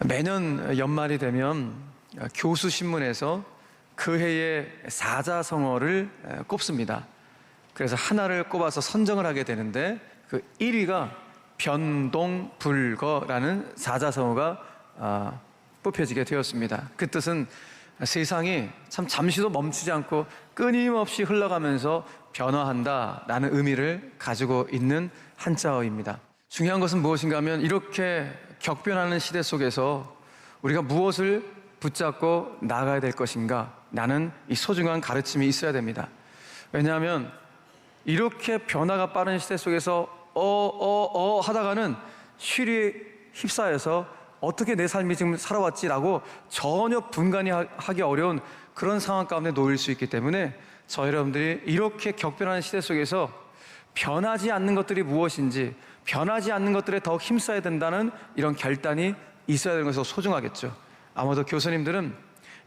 매년 연말이 되면 교수 신문에서 그 해의 사자성어를 꼽습니다. 그래서 하나를 꼽아서 선정을 하게 되는데 그 1위가 변동불거라는 사자성어가 뽑혀지게 되었습니다. 그 뜻은 세상이 참 잠시도 멈추지 않고 끊임없이 흘러가면서 변화한다라는 의미를 가지고 있는 한자어입니다. 중요한 것은 무엇인가 하면 이렇게 격변하는 시대 속에서 우리가 무엇을 붙잡고 나가야 될 것인가, 나는 이 소중한 가르침이 있어야 됩니다. 왜냐하면 이렇게 변화가 빠른 시대 속에서 하다가는 쉬리에 휩싸여서 어떻게 내 삶이 지금 살아왔지라고 전혀 분간이 하기 어려운 그런 상황 가운데 놓일 수 있기 때문에 저 여러분들이 이렇게 격변하는 시대 속에서 변하지 않는 것들이 무엇인지, 변하지 않는 것들에 더 힘써야 된다는 이런 결단이 있어야 되는 것이 소중하겠죠. 아마도 교수님들은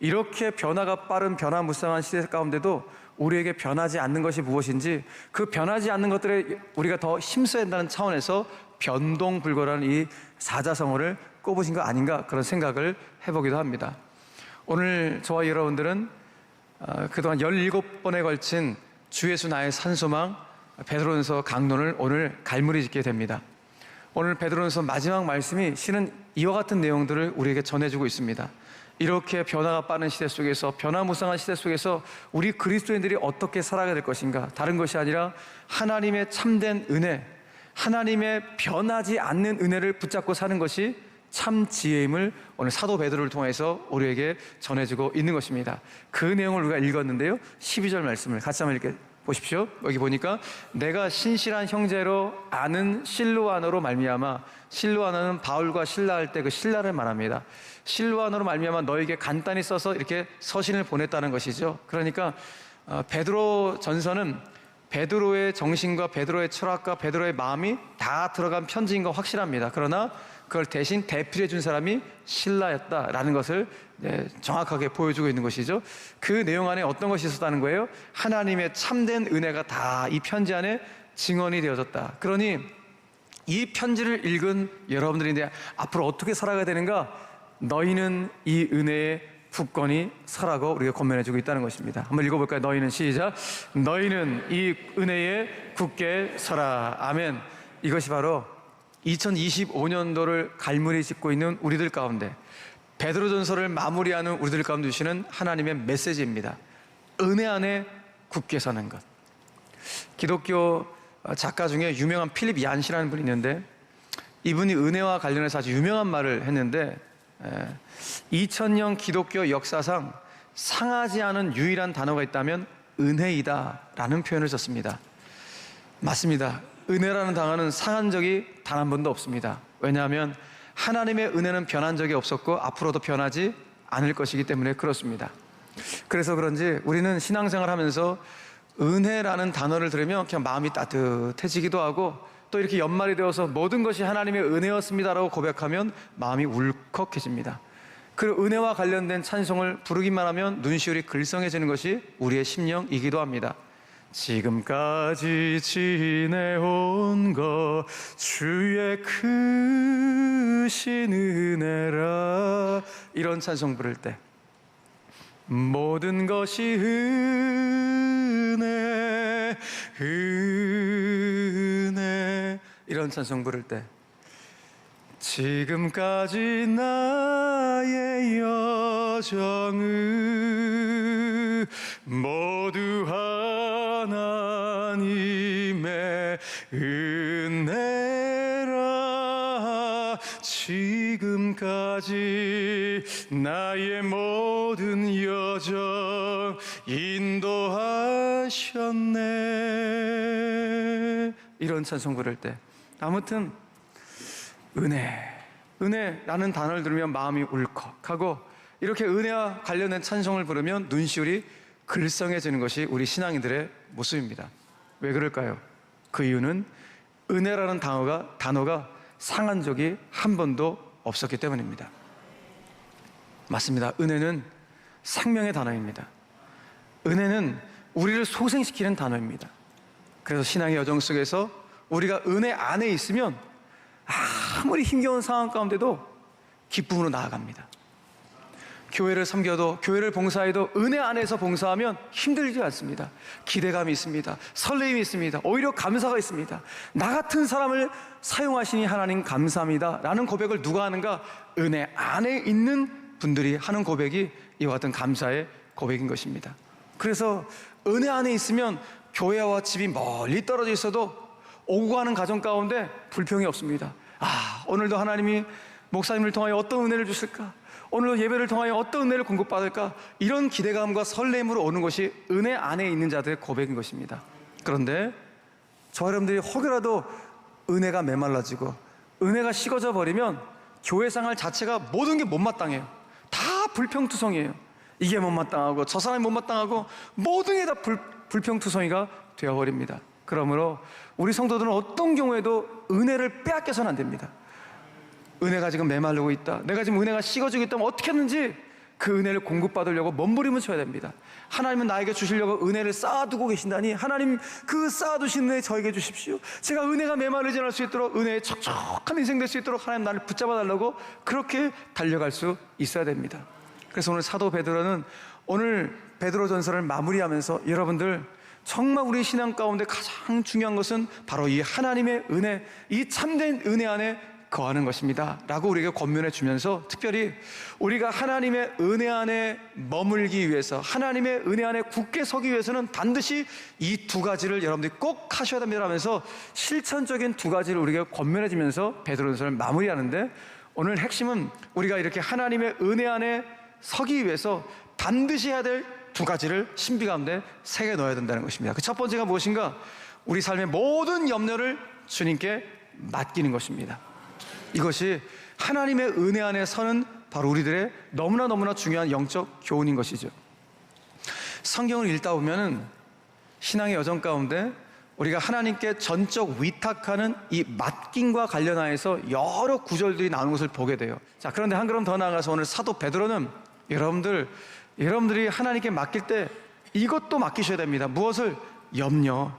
이렇게 변화가 빠른 변화무쌍한 시대 가운데도 우리에게 변하지 않는 것이 무엇인지, 그 변하지 않는 것들에 우리가 더 힘써야 된다는 차원에서 변동불거라는 이 사자성어를 꼽으신 거 아닌가, 그런 생각을 해보기도 합니다. 오늘 저와 여러분들은 그동안 17번에 걸친 주 예수 나의 산소망 베드로전서 강론을 오늘 갈무리 짓게 됩니다. 오늘 베드로전서 마지막 말씀이 실은 이와 같은 내용들을 우리에게 전해주고 있습니다. 이렇게 변화가 빠른 시대 속에서, 변화무쌍한 시대 속에서 우리 그리스도인들이 어떻게 살아가야 될 것인가, 다른 것이 아니라 하나님의 참된 은혜, 하나님의 변하지 않는 은혜를 붙잡고 사는 것이 참 지혜임을 오늘 사도 베드로를 통해서 우리에게 전해주고 있는 것입니다. 그 내용을 우리가 읽었는데요, 12절 말씀을 같이 한번 읽게 보십시오. 여기 보니까 내가 신실한 형제로 아는 실로아너로 말미암아, 실로아너는 바울과 신라 할 때 그 신라를 말합니다. 실로아너로 말미암아 너에게 간단히 써서 이렇게 서신을 보냈다는 것이죠. 그러니까 베드로 전서는 베드로의 정신과 베드로의 철학과 베드로의 마음이 다 들어간 편지인 거 확실합니다. 그러나 그걸 대신 대필해 준 사람이 신라였다라는 것을 정확하게 보여주고 있는 것이죠. 그 내용 안에 어떤 것이 있었다는 거예요? 하나님의 참된 은혜가 다 이 편지 안에 증언이 되어졌다. 그러니 이 편지를 읽은 여러분들이 이제 앞으로 어떻게 살아가야 되는가? 너희는 이 은혜에 굳건히 서라고 우리가 권면해주고 있다는 것입니다. 한번 읽어볼까요? 너희는, 시작. 너희는 이 은혜에 굳게 서라. 아멘. 이것이 바로 2025년도를 갈무리 짓고 있는 우리들 가운데, 베드로전서를 마무리하는 우리들 가운데 주시는 하나님의 메시지입니다. 은혜 안에 굳게 서는 것. 기독교 작가 중에 유명한 필립 얀시라는 분이 있는데, 이분이 은혜와 관련해서 아주 유명한 말을 했는데, 2000년 기독교 역사상 상하지 않은 유일한 단어가 있다면 은혜이다 라는 표현을 썼습니다. 맞습니다. 은혜라는 단어는 상한 적이 단 한 번도 없습니다. 왜냐하면 하나님의 은혜는 변한 적이 없었고 앞으로도 변하지 않을 것이기 때문에 그렇습니다. 그래서 그런지 우리는 신앙생활 하면서 은혜라는 단어를 들으면 그냥 마음이 따뜻해지기도 하고, 또 이렇게 연말이 되어서 모든 것이 하나님의 은혜였습니다라고 고백하면 마음이 울컥해집니다. 그 은혜와 관련된 찬송을 부르기만 하면 눈시울이 글썽해지는 것이 우리의 심령이기도 합니다. 지금까지 지내온 것 주의 크신 은혜라, 이런 찬송 부를 때 모든 것이 은혜, 이런 찬송 부를 때 지금까지 나의 여정은 모두 하나님의 은혜라. 지금까지 나의 모든 여정 인도하셨네. 이런 찬송 부를 때, 아무튼 은혜라는 단어를 들으면 마음이 울컥하고, 이렇게 은혜와 관련된 찬송을 부르면 눈시울이 글썽해지는 것이 우리 신앙인들의 모습입니다. 왜 그럴까요? 그 이유는 은혜라는 단어가 상한 적이 한 번도 없었기 때문입니다. 맞습니다. 은혜는 생명의 단어입니다. 은혜는 우리를 소생시키는 단어입니다. 그래서 신앙의 여정 속에서 우리가 은혜 안에 있으면 아무리 힘겨운 상황 가운데도 기쁨으로 나아갑니다. 교회를 섬겨도, 교회를 봉사해도 은혜 안에서 봉사하면 힘들지 않습니다. 기대감이 있습니다. 설레임이 있습니다. 오히려 감사가 있습니다. 나 같은 사람을 사용하시니 하나님 감사합니다 라는 고백을 누가 하는가? 은혜 안에 있는 분들이 하는 고백이 이와 같은 감사의 고백인 것입니다. 그래서 은혜 안에 있으면 교회와 집이 멀리 떨어져 있어도 오고 가는 가정 가운데 불평이 없습니다. 오늘도 하나님이 목사님을 통하여 어떤 은혜를 주실까? 오늘도 예배를 통하여 어떤 은혜를 공급받을까? 이런 기대감과 설렘으로 오는 것이 은혜 안에 있는 자들의 고백인 것입니다. 그런데 저 여러분들이 혹여라도 은혜가 메말라지고 은혜가 식어져 버리면 교회 생활 자체가 모든 게 못마땅해요. 다 불평투성이에요. 이게 못마땅하고 저 사람이 못마땅하고 모든 게 다 불평투성이가 되어버립니다. 그러므로 우리 성도들은 어떤 경우에도 은혜를 빼앗겨서는 안 됩니다. 은혜가 지금 메마르고 있다, 내가 지금 은혜가 식어지고 있다면 어떻게 했는지 그 은혜를 공급받으려고 몸부림을 쳐야 됩니다. 하나님은 나에게 주시려고 은혜를 쌓아두고 계신다니, 하나님 그 쌓아두신 은혜 저에게 주십시오. 제가 은혜가 메마르지 않을 수 있도록, 은혜의 촉촉한 인생 될 수 있도록 하나님 나를 붙잡아 달라고 그렇게 달려갈 수 있어야 됩니다. 그래서 오늘 사도 베드로는 오늘 베드로 전서를 마무리하면서 여러분들, 정말 우리 신앙 가운데 가장 중요한 것은 바로 이 하나님의 은혜, 이 참된 은혜 안에 거하는 것입니다 라고 우리에게 권면해 주면서, 특별히 우리가 하나님의 은혜 안에 머물기 위해서, 하나님의 은혜 안에 굳게 서기 위해서는 반드시 이 두 가지를 여러분들이 꼭 하셔야 됩니다 하면서 실천적인 두 가지를 우리에게 권면해 주면서 베드로전서를 마무리하는데, 오늘 핵심은 우리가 이렇게 하나님의 은혜 안에 서기 위해서 반드시 해야 될 두 가지를 신비 가운데 새겨 넣어야 된다는 것입니다. 그 첫 번째가 무엇인가? 우리 삶의 모든 염려를 주님께 맡기는 것입니다. 이것이 하나님의 은혜 안에 서는 바로 우리들의 너무나 중요한 영적 교훈인 것이죠. 성경을 읽다 보면은 신앙의 여정 가운데 우리가 하나님께 전적 위탁하는 이 맡김과 관련하여서 여러 구절들이 나오는 것을 보게 돼요. 자, 그런데 한 걸음 더 나아가서 오늘 사도 베드로는 여러분들이 하나님께 맡길 때 이것도 맡기셔야 됩니다. 무엇을? 염려.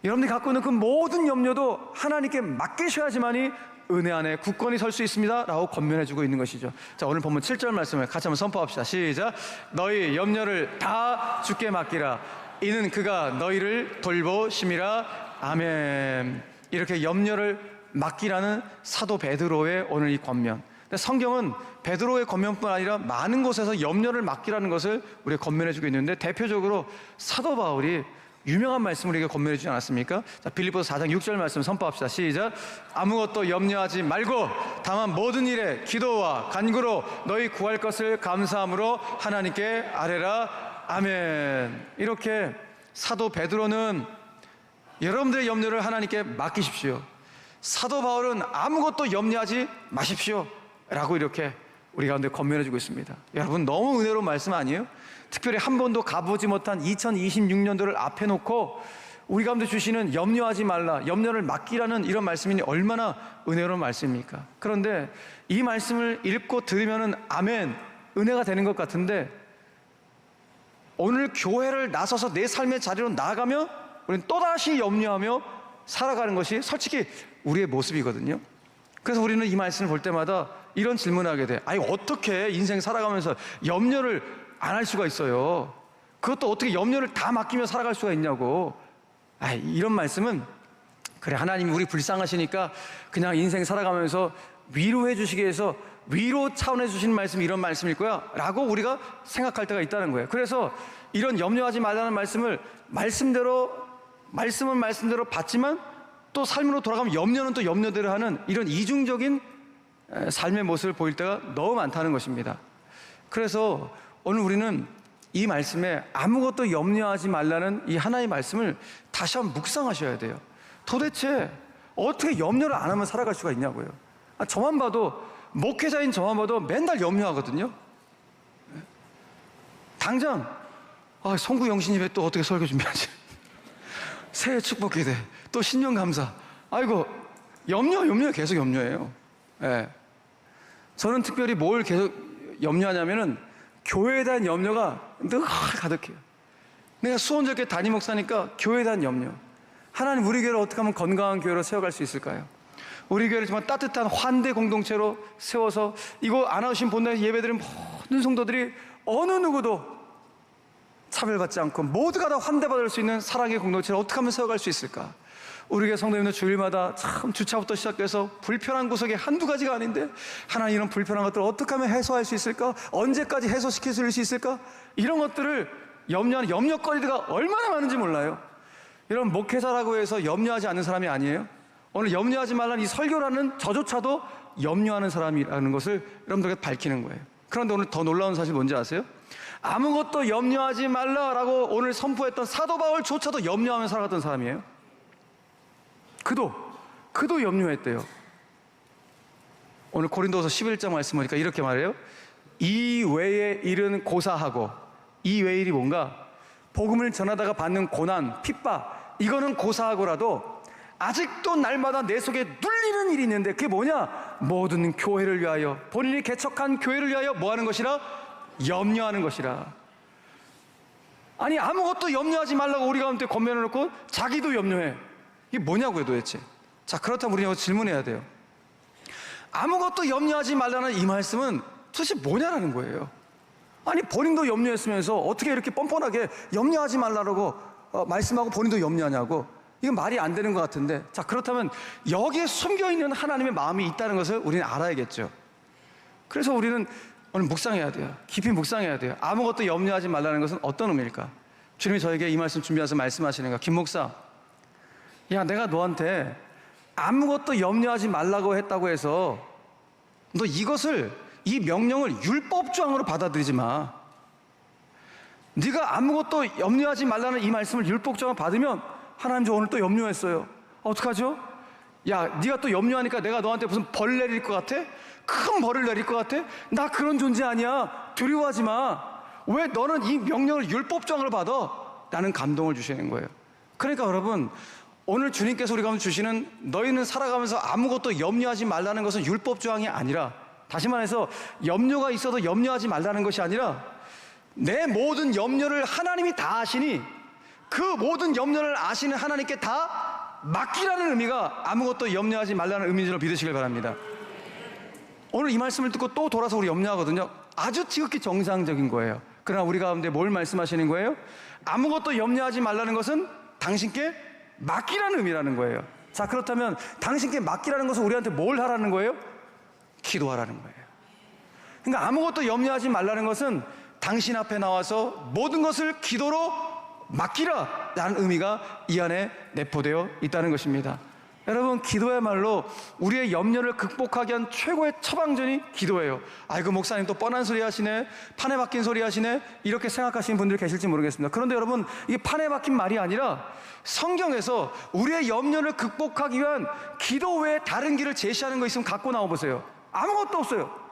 여러분들이 갖고 있는 그 모든 염려도 하나님께 맡기셔야지만이 은혜 안에 굳건히 설 수 있습니다 라고 권면해주고 있는 것이죠. 자, 오늘 본문 7절 말씀을 같이 한번 선포합시다. 시작. 너희 염려를 다 주께 맡기라. 이는 그가 너희를 돌보심이라. 아멘. 이렇게 염려를 맡기라는 사도 베드로의 오늘 이 권면. 성경은 베드로의 권면뿐 아니라 많은 곳에서 염려를 맡기라는 것을 우리가 권면해주고 있는데, 대표적으로 사도 바울이 유명한 말씀을 우리에게 권면해 주지 않았습니까? 자, 빌립보서 4장 6절 말씀 선포합시다. 시작. 아무것도 염려하지 말고 다만 모든 일에 기도와 간구로 너희 구할 것을 감사함으로 하나님께 아뢰라. 아멘. 이렇게 사도 베드로는 여러분들의 염려를 하나님께 맡기십시오. 사도 바울은 아무것도 염려하지 마십시오 라고 이렇게 우리 가운데 권면해 주고 있습니다. 여러분, 너무 은혜로운 말씀 아니에요? 특별히 한 번도 가보지 못한 2026년도를 앞에 놓고 우리 가운데 주시는 염려하지 말라, 염려를 맡기라는 이런 말씀이 얼마나 은혜로운 말씀입니까? 그런데 이 말씀을 읽고 들으면은 아멘, 은혜가 되는 것 같은데, 오늘 교회를 나서서 내 삶의 자리로 나아가며 우리는 또다시 염려하며 살아가는 것이 솔직히 우리의 모습이거든요. 그래서 우리는 이 말씀을 볼 때마다 이런 질문을 하게 돼. 아니, 어떻게 인생 살아가면서 염려를 안 할 수가 있어요? 그것도 어떻게 염려를 다 맡기며 살아갈 수가 있냐고. 이런 말씀은, 그래, 하나님이 우리 불쌍하시니까 그냥 인생 살아가면서 위로해 주시기 위해서 위로 차원에서 주시는 말씀이 이런 말씀일 거야 라고 우리가 생각할 때가 있다는 거예요. 그래서 이런 염려하지 말라는 말씀은 말씀대로 받지만 또 삶으로 돌아가면 염려는 또 염려대로 하는 이런 이중적인 삶의 모습을 보일 때가 너무 많다는 것입니다. 그래서 오늘 우리는 이 말씀에 아무것도 염려하지 말라는 이 하나의 말씀을 다시 한번 묵상하셔야 돼요. 도대체 어떻게 염려를 안 하면 살아갈 수가 있냐고요. 저만 봐도, 목회자인 저만 봐도 맨날 염려하거든요. 당장 송구 영신 예배 또 어떻게 설교 준비하지? 새해 축복 기대, 또 신년 감사. 아이고, 염려 계속 염려해요. 예. 저는 특별히 뭘 계속 염려하냐면은 교회에 대한 염려가 늘 가득해요. 내가 수원적교 담임 목사니까 교회에 대한 염려. 하나님, 우리 교회를 어떻게 하면 건강한 교회로 세워갈 수 있을까요? 우리 교회를 정말 따뜻한 환대 공동체로 세워서 이거 안 오신 본당 예배드린 모든 성도들이 어느 누구도 차별받지 않고 모두가 다 환대받을 수 있는 사랑의 공동체를 어떻게 하면 세워갈 수 있을까? 우리 교회 성도님들 주일마다 참 주차부터 시작해서 불편한 구석이 한두 가지가 아닌데 하나님 이런 불편한 것들을 어떻게 하면 해소할 수 있을까? 언제까지 해소시킬 수 있을까? 이런 것들을 염려하는 염려거리가 얼마나 많은지 몰라요. 여러분, 목회자라고 해서 염려하지 않는 사람이 아니에요. 오늘 염려하지 말라는 이 설교라는 저조차도 염려하는 사람이라는 것을 여러분들에게 밝히는 거예요. 그런데 오늘 더 놀라운 사실 뭔지 아세요? 아무것도 염려하지 말라라고 오늘 선포했던 사도 바울조차도 염려하며 살아갔던 사람이에요. 그도 염려했대요. 오늘 고린도서 11장 말씀 보니까 이렇게 말해요. 이 외의 일은 고사하고, 이 외의 일이 뭔가? 복음을 전하다가 받는 고난, 핍박, 이거는 고사하고라도 아직도 날마다 내 속에 눌리는 일이 있는데 그게 뭐냐? 모든 교회를 위하여, 본인이 개척한 교회를 위하여 뭐 하는 것이라? 염려하는 것이라. 아니, 아무것도 염려하지 말라고 우리 가운데 권면을 놓고 자기도 염려해. 이게 뭐냐고요 도대체. 자, 그렇다면 우리는 질문해야 돼요. 아무것도 염려하지 말라는 이 말씀은 도대체 뭐냐라는 거예요. 아니, 본인도 염려했으면서 어떻게 이렇게 뻔뻔하게 염려하지 말라고 말씀하고 본인도 염려하냐고. 이건 말이 안 되는 것 같은데. 자, 그렇다면 여기에 숨겨있는 하나님의 마음이 있다는 것을 우리는 알아야겠죠. 그래서 우리는 오늘 묵상해야 돼요. 깊이 묵상해야 돼요. 아무것도 염려하지 말라는 것은 어떤 의미일까? 주님이 저에게 이 말씀 준비해서 말씀하시는 거야. 김 목사, 야, 내가 너한테 아무것도 염려하지 말라고 했다고 해서 너 이 명령을 율법조항으로 받아들이지 마. 네가 아무것도 염려하지 말라는 이 말씀을 율법조항으로 받으면 하나님, 저 오늘 또 염려했어요. 어떡하죠? 야, 네가 또 염려하니까 내가 너한테 무슨 벌 내릴 것 같아? 큰 벌을 내릴 것 같아? 나 그런 존재 아니야. 두려워하지 마. 왜 너는 이 명령을 율법조항으로 받아? 라는 감동을 주시는 거예요. 그러니까 여러분, 오늘 주님께서 우리 가운데 주시는 너희는 살아가면서 아무것도 염려하지 말라는 것은 율법조항이 아니라, 다시 말해서 염려가 있어도 염려하지 말라는 것이 아니라 내 모든 염려를 하나님이 다 아시니 그 모든 염려를 아시는 하나님께 다 맡기라는 의미가 아무것도 염려하지 말라는 의미인 줄 믿으시길 바랍니다. 오늘 이 말씀을 듣고 또 돌아서 우리 염려하거든요. 아주 지극히 정상적인 거예요. 그러나 우리 가운데 뭘 말씀하시는 거예요? 아무것도 염려하지 말라는 것은 당신께 맡기라는 의미라는 거예요. 자, 그렇다면 당신께 맡기라는 것은 우리한테 뭘 하라는 거예요? 기도하라는 거예요. 그러니까 아무것도 염려하지 말라는 것은 당신 앞에 나와서 모든 것을 기도로 맡기라 라는 의미가 이 안에 내포되어 있다는 것입니다. 여러분, 기도야말로 우리의 염려를 극복하기 위한 최고의 처방전이 기도예요. 아이고, 목사님 또 뻔한 소리 하시네, 판에 박힌 소리 하시네, 이렇게 생각하시는 분들 계실지 모르겠습니다. 그런데 여러분, 이게 판에 박힌 말이 아니라 성경에서 우리의 염려를 극복하기 위한 기도 외에 다른 길을 제시하는 거 있으면 갖고 나와보세요. 아무것도 없어요.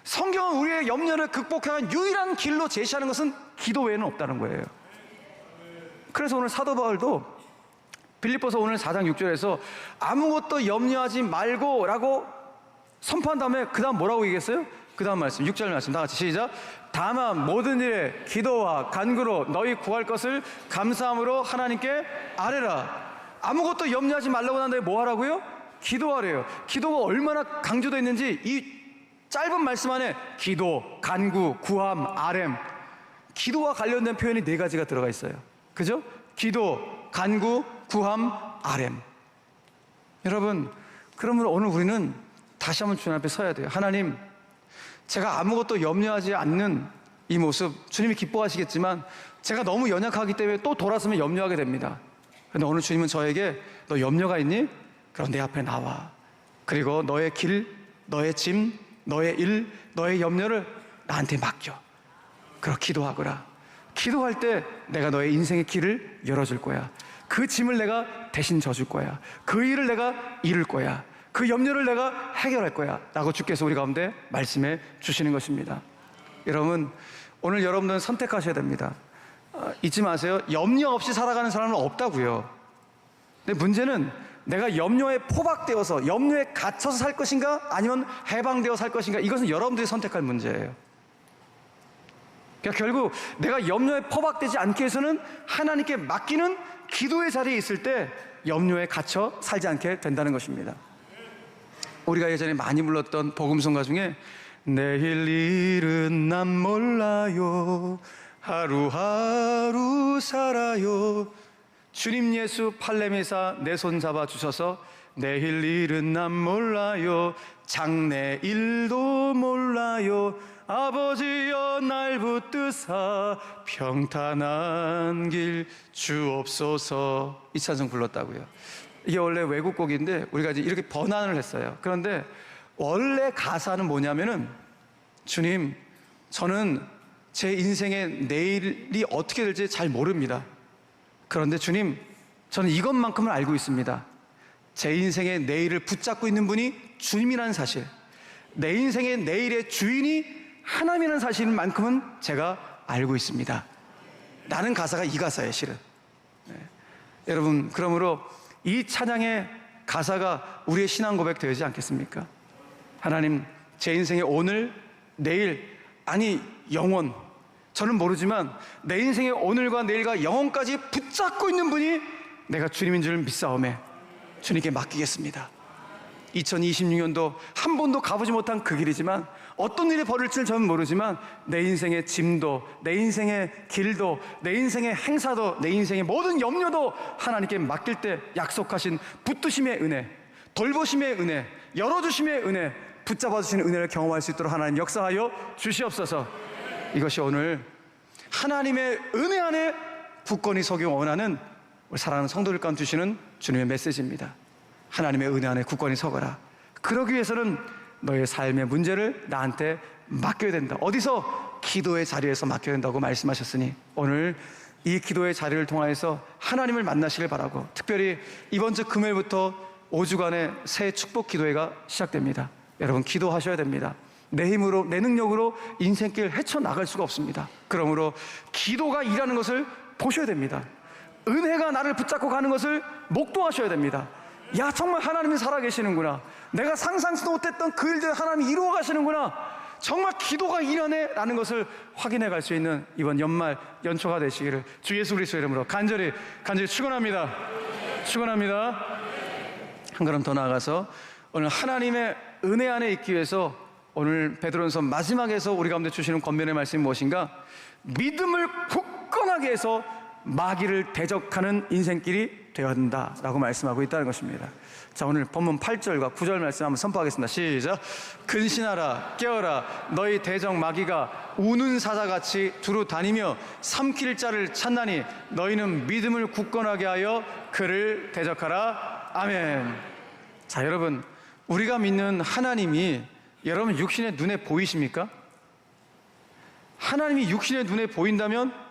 성경은 우리의 염려를 극복하기 위한 유일한 길로 제시하는 것은 기도 외에는 없다는 거예요. 그래서 오늘 사도 바울도 빌립보서 오늘 4장 6절에서 아무것도 염려하지 말고 라고 선포한 다음에 그 다음 뭐라고 얘기했어요? 그 다음 말씀, 6절 말씀 다 같이 시작. 다만 모든 일에 기도와 간구로 너희 구할 것을 감사함으로 하나님께 아뢰라. 아무것도 염려하지 말라고 한 다음에 뭐 하라고요? 기도하래요. 기도가 얼마나 강조되어 있는지 이 짧은 말씀 안에 기도, 간구, 구함, 아렘, 기도와 관련된 표현이 4가지가 들어가 있어요. 그죠? 기도, 간구, 구함, 아렘. 여러분, 그러면 오늘 우리는 다시 한번 주님 앞에 서야 돼요. 하나님, 제가 아무것도 염려하지 않는 이 모습 주님이 기뻐하시겠지만 제가 너무 연약하기 때문에 또 돌아서면 염려하게 됩니다. 그런데 오늘 주님은 저에게 너 염려가 있니? 그럼 내 앞에 나와. 그리고 너의 길, 너의 짐, 너의 일, 너의 염려를 나한테 맡겨. 그럼 기도하거라. 기도할 때 내가 너의 인생의 길을 열어줄 거야. 그 짐을 내가 대신 져줄 거야. 그 일을 내가 이룰 거야. 그 염려를 내가 해결할 거야 라고 주께서 우리 가운데 말씀해 주시는 것입니다. 여러분, 오늘 여러분들은 선택하셔야 됩니다. 잊지 마세요. 염려 없이 살아가는 사람은 없다고요. 근데 문제는 내가 염려에 포박되어서 염려에 갇혀서 살 것인가 아니면 해방되어 살 것인가, 이것은 여러분들이 선택할 문제예요. 그러니까 결국 내가 염려에 포박되지 않기 위해서는 하나님께 맡기는 기도의 자리에 있을 때 염려에 갇혀 살지 않게 된다는 것입니다. 우리가 예전에 많이 불렀던 복음성가 중에 내일 일은 난 몰라요 하루하루 살아요. 주님 예수 팔레미사 내 손 잡아 주셔서 내일 일은 난 몰라요 장래 일도 몰라요 아버지여 날 붙드사 평탄한 길 주옵소서. 이 찬송 불렀다고요. 이게 원래 외국 곡인데 우리가 이제 이렇게 번안을 했어요. 그런데 원래 가사는 뭐냐면은 주님, 저는 제 인생의 내일이 어떻게 될지 잘 모릅니다. 그런데 주님, 저는 이것만큼은 알고 있습니다. 제 인생의 내일을 붙잡고 있는 분이 주님이라는 사실, 내 인생의 내일의 주인이 하나님이라는 사실만큼은 제가 알고 있습니다. 라는 가사가 이 가사예요, 실은. 여러분, 그러므로 이 찬양의 가사가 우리의 신앙 고백 되지 않겠습니까? 하나님, 제 인생의 오늘, 내일, 아니 영원, 저는 모르지만 내 인생의 오늘과 내일과 영원까지 붙잡고 있는 분이 내가 주님인 줄 믿사오매 주님께 맡기겠습니다. 2026년도 한 번도 가보지 못한 그 길이지만 어떤 일이 벌어질지는 저는 모르지만 내 인생의 짐도, 내 인생의 길도, 내 인생의 행사도, 내 인생의 모든 염려도 하나님께 맡길 때 약속하신 붙드심의 은혜, 돌보심의 은혜, 열어주심의 은혜, 붙잡아 주시는 은혜를 경험할 수 있도록 하나님 역사하여 주시옵소서. 이것이 오늘 하나님의 은혜 안에 굳건히 서기 원하는 우리 사랑하는 성도들 가운데 주시는 주님의 메시지입니다. 하나님의 은혜 안에 굳건히 서거라. 그러기 위해서는 너의 삶의 문제를 나한테 맡겨야 된다. 어디서? 기도의 자리에서 맡겨야 된다고 말씀하셨으니 오늘 이 기도의 자리를 통하여서 하나님을 만나시길 바라고, 특별히 이번 주 금요일부터 5주간의 새 축복 기도회가 시작됩니다. 여러분, 기도하셔야 됩니다. 내 힘으로, 내 능력으로 인생길 헤쳐나갈 수가 없습니다. 그러므로 기도가 일하는 것을 보셔야 됩니다. 은혜가 나를 붙잡고 가는 것을 목도하셔야 됩니다. 야, 정말 하나님이 살아계시는구나. 내가 상상도 못했던 그 일들 하나님이 이루어 가시는구나. 정말 기도가 일하네 라는 것을 확인해 갈 수 있는 이번 연말 연초가 되시기를 주 예수 그리스도 이름으로 간절히 축원합니다. 축원합니다. 한 걸음 더 나아가서 오늘 하나님의 은혜 안에 있기 위해서 오늘 베드로전서 마지막에서 우리 가운데 주시는 권면의 말씀이 무엇인가? 믿음을 굳건하게 해서 마귀를 대적하는 인생길이 되어야 한다라고 말씀하고 있다는 것입니다. 자, 오늘 본문 8절과 9절 말씀 한번 선포하겠습니다. 시작. 근신하라, 깨어라. 너희 대적 마귀가 우는 사자같이 두루 다니며 삼킬 자를 찾나니 너희는 믿음을 굳건하게 하여 그를 대적하라. 아멘. 자, 여러분, 우리가 믿는 하나님이 여러분 육신의 눈에 보이십니까? 하나님이 육신의 눈에 보인다면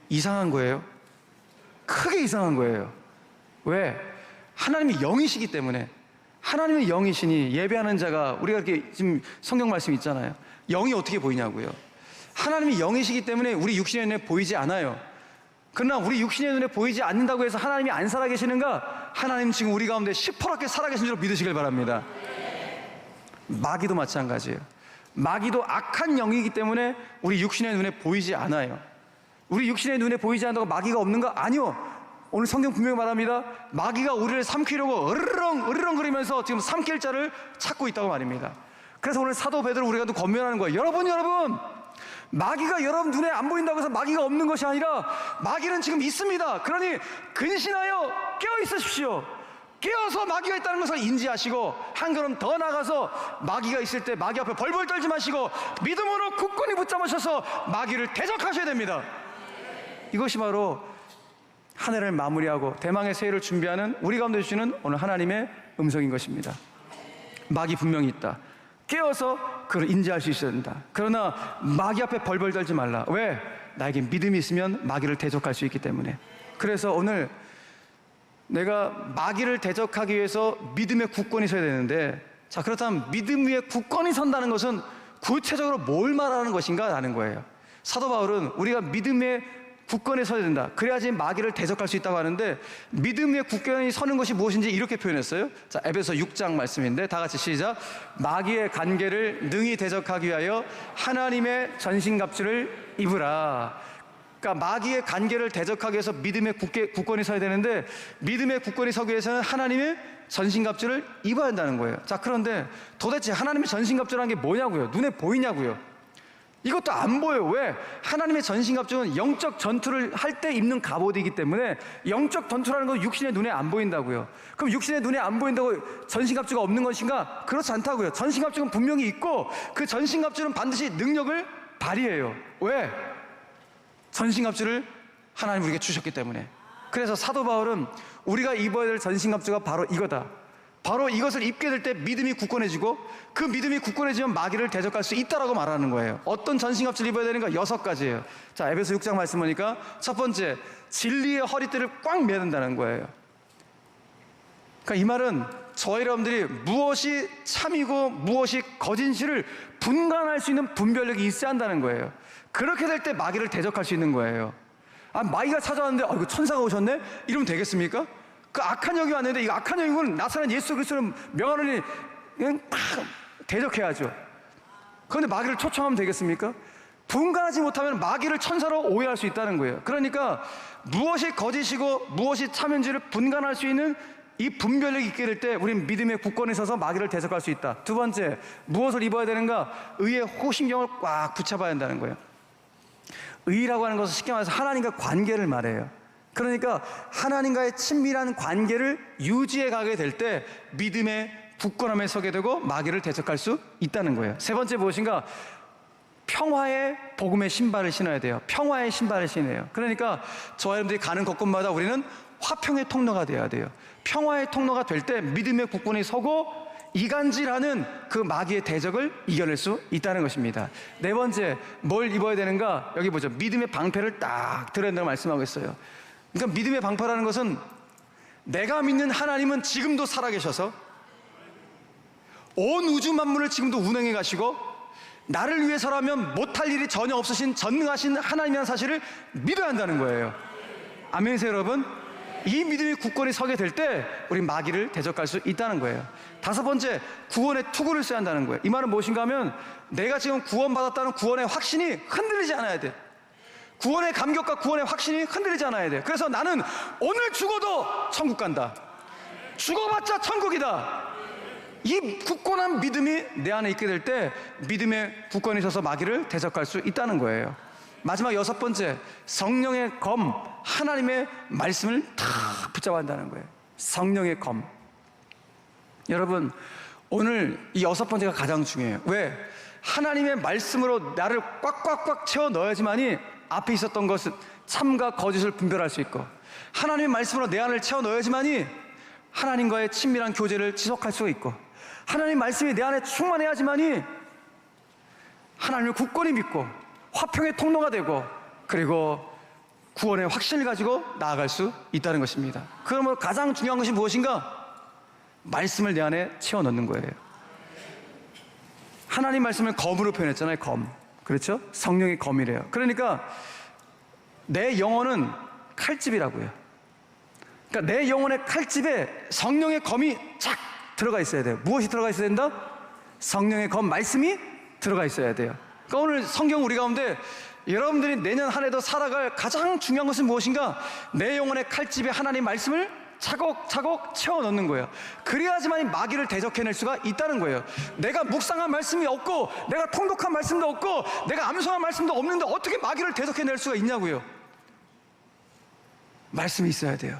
이상한 거예요. 크게 이상한 거예요. 왜? 하나님이 영이시기 때문에. 하나님의 영이시니 예배하는 자가, 우리가 이렇게 지금 성경 말씀 있잖아요. 영이 어떻게 보이냐고요. 하나님이 영이시기 때문에 우리 육신의 눈에 보이지 않아요. 그러나 우리 육신의 눈에 보이지 않는다고 해서 하나님이 안 살아계시는가? 하나님 지금 우리 가운데 시퍼렇게 살아계신 줄 믿으시길 바랍니다. 마귀도 마찬가지예요. 마귀도 악한 영이기 때문에 우리 육신의 눈에 보이지 않아요. 우리 육신의 눈에 보이지 않는다고 마귀가 없는가? 아니요. 오늘 성경 분명히 말합니다. 마귀가 우리를 삼키려고 으르렁 거리면서 지금 삼킬 자를 찾고 있다고 말입니다. 그래서 오늘 사도 베드로 우리가 또 권면하는 거예요. 여러분, 마귀가 여러분 눈에 안 보인다고 해서 마귀가 없는 것이 아니라 마귀는 지금 있습니다. 그러니 근신하여 깨어 있으십시오. 깨어서 마귀가 있다는 것을 인지하시고 한 걸음 더 나가서 마귀가 있을 때 마귀 앞에 벌벌 떨지 마시고 믿음으로 굳건히 붙잡으셔서 마귀를 대적하셔야 됩니다. 이것이 바로 한 해를 마무리하고 대망의 새해를 준비하는 우리 가운데 주시는 오늘 하나님의 음성인 것입니다. 마귀 분명히 있다. 깨어서 그걸 인지할 수 있어야 된다. 그러나 마귀 앞에 벌벌 떨지 말라. 왜? 나에게 믿음이 있으면 마귀를 대적할 수 있기 때문에. 그래서 오늘 내가 마귀를 대적하기 위해서 믿음의 굳건히 서야 되는데, 자, 그렇다면 믿음 위에 굳건히 선다는 것은 구체적으로 뭘 말하는 것인가 라는 거예요. 사도 바울은 우리가 믿음의 굳건히 서야 된다. 그래야지 마귀를 대적할 수 있다고 하는데, 믿음 위에 굳건히 서는 것이 무엇인지 이렇게 표현했어요. 자, 에베소 6장 말씀인데 다 같이 시작. 마귀의 간계를 능히 대적하기 위하여 하나님의 전신갑주를 입으라. 그러니까 마귀의 간계를 대적하기 위해서 믿음의 굳건히 서야 되는데, 믿음의 굳건히 서기 위해서는 하나님의 전신갑주를 입어야 한다는 거예요. 자, 그런데 도대체 하나님의 전신갑주라는 게 뭐냐고요? 눈에 보이냐고요? 이것도 안 보여요. 왜? 하나님의 전신갑주는 영적 전투를 할 때 입는 갑옷이기 때문에, 영적 전투라는 건 육신의 눈에 안 보인다고요. 그럼 육신의 눈에 안 보인다고 전신갑주가 없는 것인가? 그렇지 않다고요. 전신갑주는 분명히 있고, 그 전신갑주는 반드시 능력을 발휘해요. 왜? 전신갑주를 하나님 우리에게 주셨기 때문에. 그래서 사도 바울은 우리가 입어야 될 전신갑주가 바로 이거다. 바로 이것을 입게 될 때 믿음이 굳건해지고, 그 믿음이 굳건해지면 마귀를 대적할 수 있다라고 말하는 거예요. 어떤 전신갑주를 입어야 되는가? 6가지예요. 자, 에베소 6장 말씀 보니까 첫 번째, 진리의 허리띠를 꽉 매야 된다는 거예요. 그러니까 이 말은 저희 여러분들이 무엇이 참이고 무엇이 거짓인지를 분간할 수 있는 분별력이 있어야 한다는 거예요. 그렇게 될 때 마귀를 대적할 수 있는 거예요. 아, 마귀가 찾아왔는데 이거 천사가 오셨네? 이러면 되겠습니까? 그 악한 영이 왔는데, 이 악한 영은 나사렛 예수 그리스도를 명하느니 그냥 팍 대적해야죠. 그런데 마귀를 초청하면 되겠습니까? 분간하지 못하면 마귀를 천사로 오해할 수 있다는 거예요. 그러니까 무엇이 거짓이고 무엇이 참인지를 분간할 수 있는 이 분별력이 있게 될 때 우리는 믿음의 굳건히 서서 마귀를 대적할 수 있다. 두 번째, 무엇을 입어야 되는가? 의의 호심경을 꽉 붙잡아야 한다는 거예요. 의라고 하는 것은 쉽게 말해서 하나님과 관계를 말해요. 그러니까 하나님과의 친밀한 관계를 유지해 가게 될 때 믿음의 굳건함에 서게 되고 마귀를 대적할 수 있다는 거예요. 세 번째 무엇인가? 평화의 복음의 신발을 신어야 돼요. 평화의 신발을 신어요. 그러니까 저와 여러분들이 가는 곳곳마다 우리는 화평의 통로가 되어야 돼요. 평화의 통로가 될 때 믿음의 굳건히 서고 이간질하는 그 마귀의 대적을 이겨낼 수 있다는 것입니다. 네 번째, 뭘 입어야 되는가? 여기 보죠. 믿음의 방패를 딱 들어야 된다고 말씀하고 있어요. 그러니까 믿음의 방패라는 것은 내가 믿는 하나님은 지금도 살아계셔서 온 우주 만물을 지금도 운행해 가시고 나를 위해서라면 못할 일이 전혀 없으신 전능하신 하나님이라는 사실을 믿어야 한다는 거예요. 아멘이세요, 여러분? 이 믿음이 굳건히 서게 될 때 우리 마귀를 대적할 수 있다는 거예요. 다섯 번째, 구원의 투구를 써야 한다는 거예요. 이 말은 무엇인가 하면 내가 지금 구원받았다는 구원의 확신이 흔들리지 않아야 돼. 구원의 감격과 구원의 확신이 흔들리지 않아야 돼. 그래서 나는 오늘 죽어도 천국 간다. 죽어봤자 천국이다. 이 굳건한 믿음이 내 안에 있게 될 때 믿음에 굳건히 서서 마귀를 대적할 수 있다는 거예요. 마지막 여섯 번째, 성령의 검, 하나님의 말씀을 다 붙잡아야 한다는 거예요. 성령의 검. 여러분, 오늘 이 여섯 번째가 가장 중요해요. 왜? 하나님의 말씀으로 나를 꽉꽉꽉 채워 넣어야지만이 앞에 있었던 것은 참과 거짓을 분별할 수 있고, 하나님의 말씀으로 내 안을 채워 넣어야지만이 하나님과의 친밀한 교제를 지속할 수가 있고, 하나님의 말씀이 내 안에 충만해야지만이 하나님을 굳건히 믿고 화평의 통로가 되고, 그리고 구원의 확신을 가지고 나아갈 수 있다는 것입니다. 그러면 가장 중요한 것이 무엇인가? 말씀을 내 안에 채워 넣는 거예요. 하나님 말씀을 검으로 표현했잖아요. 검. 그렇죠? 성령의 검이래요. 그러니까 내 영혼은 칼집이라고요. 그러니까 내 영혼의 칼집에 성령의 검이 착 들어가 있어야 돼요. 무엇이 들어가 있어야 된다? 성령의 검, 말씀이 들어가 있어야 돼요. 그러니까 오늘 성경 우리 가운데 여러분들이 내년 한 해도 살아갈 가장 중요한 것은 무엇인가? 내 영혼의 칼집에 하나님 말씀을 차곡차곡 채워 넣는 거예요. 그래야지만 마귀를 대적해낼 수가 있다는 거예요. 내가 묵상한 말씀이 없고, 내가 통독한 말씀도 없고, 내가 암송한 말씀도 없는데 어떻게 마귀를 대적해낼 수가 있냐고요. 말씀이 있어야 돼요.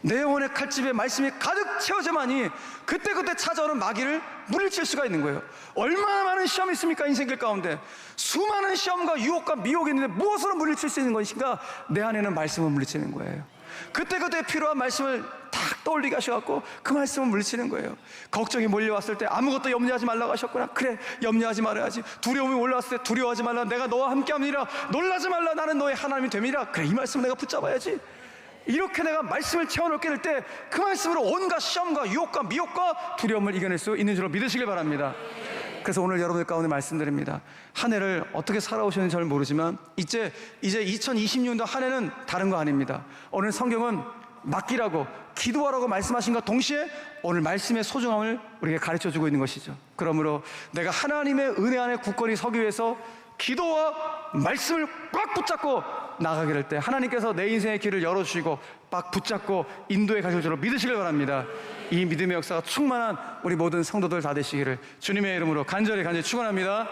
내 영혼의 칼집에 말씀이 가득 채워져만이 그때그때 찾아오는 마귀를 물리칠 수가 있는 거예요. 얼마나 많은 시험이 있습니까? 인생길 가운데 수많은 시험과 유혹과 미혹이 있는데 무엇으로 물리칠 수 있는 것인가? 내 안에는 말씀을 물리치는 거예요. 그때그때 필요한 말씀을 딱 떠올리게 하셔갖고 그 말씀을 물리치는 거예요. 걱정이 몰려왔을 때 아무것도 염려하지 말라고 하셨구나. 그래, 염려하지 말아야지. 두려움이 올라왔을 때 두려워하지 말라. 내가 너와 함께함이라. 놀라지 말라. 나는 너의 하나님이 됨이라. 그래, 이 말씀을 내가 붙잡아야지. 이렇게 내가 말씀을 채워넣게 될 때 그 말씀으로 온갖 시험과 유혹과 미혹과 두려움을 이겨낼 수 있는 줄로 믿으시길 바랍니다. 그래서 오늘 여러분들 가운데 말씀드립니다. 한 해를 어떻게 살아오셨는지 잘 모르지만 이제 2020년도 한 해는 다른 거 아닙니다. 오늘 성경은 맡기라고 기도하라고 말씀하신과 동시에 오늘 말씀의 소중함을 우리에게 가르쳐주고 있는 것이죠. 그러므로 내가 하나님의 은혜 안에 굳건히 서기 위해서 기도와 말씀을 꽉 붙잡고 나가게 될 때 하나님께서 내 인생의 길을 열어주시고 꽉 붙잡고 인도에 가실 줄로 믿으시길 바랍니다. 이 믿음의 역사가 충만한 우리 모든 성도들 다 되시기를 주님의 이름으로 간절히 축원합니다.